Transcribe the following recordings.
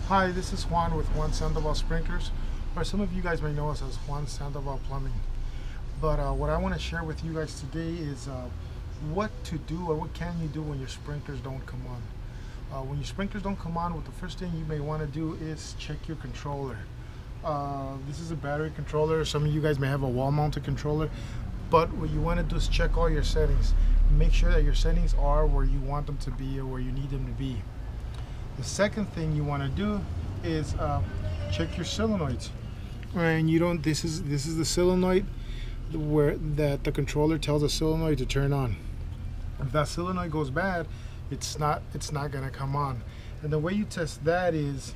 Hi, this is Juan with Juan Sandoval Sprinklers, or some of you guys may know us as Juan Sandoval Plumbing. But what I want to share with you guys today is what to do or what can you do when your sprinklers don't come on. When your sprinklers don't come on, the first thing you may want to do is check your controller. This is a battery controller. Some of you guys may have a wall-mounted controller, but what you want to do is check all your settings. Make sure that your settings are where you want them to be or where you need them to be. The second thing you want to do is check your solenoids. And you don't. This is the solenoid that the controller tells the solenoid to turn on. If that solenoid goes bad, it's not gonna come on. And the way you test that is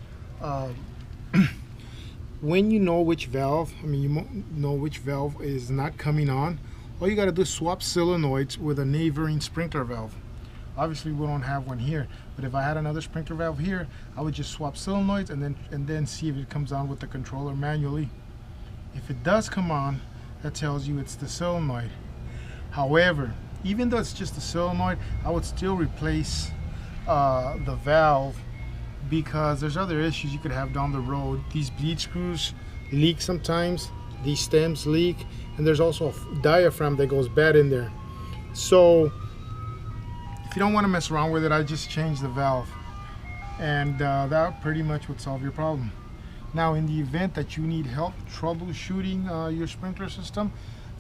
when you know which valve. You know which valve is not coming on. All you gotta do is swap solenoids with a neighboring sprinkler valve. Obviously we don't have one here, but if I had another sprinkler valve here, I would just swap solenoids and then see if it comes on with the controller manually. If it does come on, that tells you it's the solenoid. However, even though it's just the solenoid, I would still replace the valve, because there's other issues you could have down the road. These bleed screws leak sometimes, these stems leak, and there's also a diaphragm that goes bad in there. So if you don't want to mess around with it, I just change the valve, and that pretty much would solve your problem. Now, in the event that you need help troubleshooting your sprinkler system,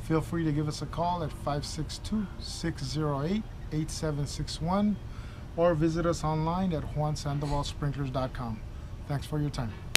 feel free to give us a call at 562-608-8761 or visit us online at juansandovalsprinklers.com. Thanks for your time.